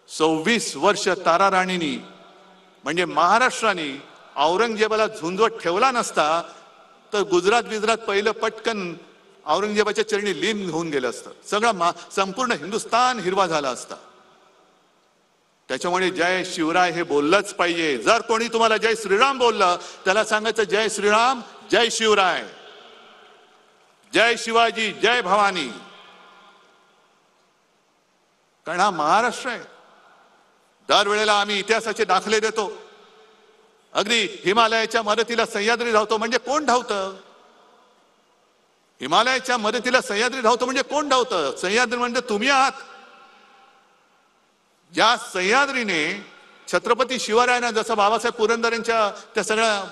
26 वर्ष ताराराणीनी म्हणजे महाराष्ट्राने औरंगजेबाला झुंजवत ठेवला नसता तर गुजरात पहिलं पटकन औरंगजेबाच्या चरणी लीन होऊन गेलं असतं. सगळं संपूर्ण हिंदुस्थान हिरवा झाला असता. त्याच्यामुळे जय शिवराय हे बोललंच पाहिजे. जर कोणी तुम्हाला जय श्रीराम बोललं त्याला सांगायचं जय श्रीराम, जय शिवराय, जय शिवाजी, जय भवानी. कारण हा महाराष्ट्र आहे. दरवेळेला आम्ही इतिहासाचे दाखले देतो. अगदी हिमालयाच्या मदतीला सह्याद्री धावतो म्हणजे कोण धावतं? हिमालयाच्या मदतीला सह्याद्री धावतो म्हणजे कोण धावतं? सह्याद्री म्हणजे तुम्ही आहात. ज्या सह्याद्रीने छत्रपती शिवरायांना, जसं बाबासाहेब पुरंदरेंच्या त्या सगळ्या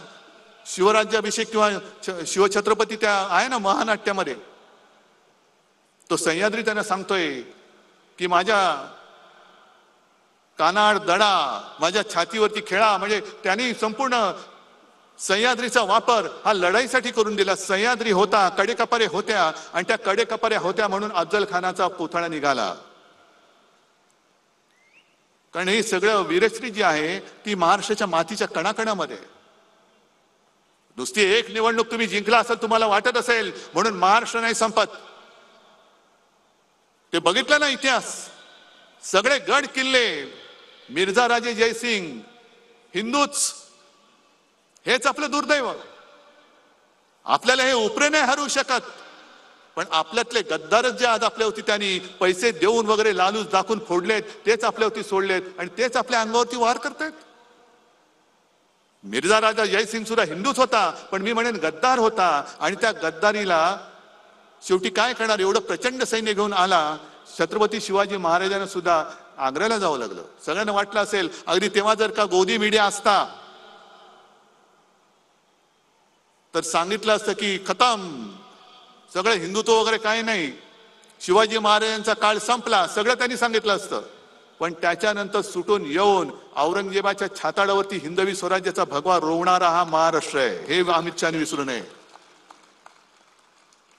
शिवराज्याभिषेक किंवा शिवछत्रपती त्या आहे ना महानाट्यामध्ये, तो सह्याद्री त्यांना सांगतोय की माझ्या कानाड दडा, माझ्या छातीवरती खेळा. म्हणजे त्यांनी संपूर्ण सह्याद्रीचा वापर हा लढाईसाठी करून दिला. सह्याद्री होता, कडेकपारे होत्या आणि त्या कडेकपाऱ्या होत्या म्हणून अफजल खानाचा पुतळा निघाला. कारण ही सगळं वीरश्री जी आहे ती महाराष्ट्राच्या मातीच्या कणाकणामध्ये. नुसती एक निवडणूक तुम्ही जिंकला असेल तुम्हाला वाटत असेल म्हणून महाराष्ट्र नाही संपत. ते बघितलं ना इतिहास. सगळे गड किल्ले मिर्झा राजे जयसिंग हिंदूच, हेच आपलं दुर्दैव. आपल्याला हे उपरे नाही हरवू शकत. पण आपल्यातले गद्दारच जे आज आपल्यावरती त्यांनी पैसे देऊन वगैरे लालूच दाखवून फोडलेत तेच आपल्यावरती सोडलेत आणि तेच आपल्या अंगावरती वार करतायत. मिर्झा राजा जयसिंग सुद्धा हिंदूच होता पण मी म्हणेन गद्दार होता. आणि त्या गद्दारीला शेवटी काय करणार, एवढं प्रचंड सैन्य घेऊन आला. छत्रपती शिवाजी महाराजांना सुद्धा आग्र्याला जावं लागलं. सगळ्यांना वाटलं असेल अगदी तेव्हा जर का गोदी मीडिया असता तर सांगितलं असतं की खतम, सगळं हिंदुत्व वगैरे काही नाही, शिवाजी महाराजांचा काळ संपला, सगळं त्यांनी सांगितलं असतं. पण त्याच्यानंतर सुटून येऊन औरंगजेबाच्या छाताडावरती हिंदवी स्वराज्याचा भगवा रोवणारा हा महाराष्ट्र आहे, हे अमित शहाने विसरू नये.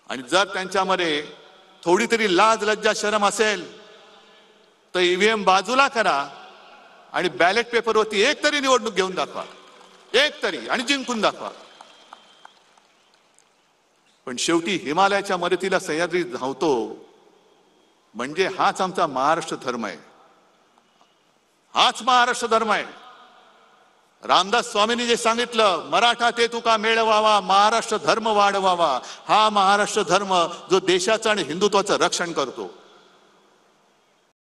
आणि जर त्यांच्यामध्ये थोडी तरी लाज लज्जा शरम असेल तर ईव्हीएम बाजूला करा आणि बॅलेट पेपरवरती एक तरी निवडणूक घेऊन दाखवा, एक तरी, आणि जिंकून दाखवा. पण शेवटी हिमालयाच्या मदतीला सह्याद्री धावतो म्हणजे हाच आमचा महाराष्ट्र धर्म आहे. हाच महाराष्ट्र धर्म आहे. रामदास स्वामींनी जे सांगितलं, मराठा ते तुका मेळवावा, महाराष्ट्र धर्म वाढवावा, हा महाराष्ट्र धर्म जो देशाचं आणि हिंदुत्वाचं रक्षण करतो.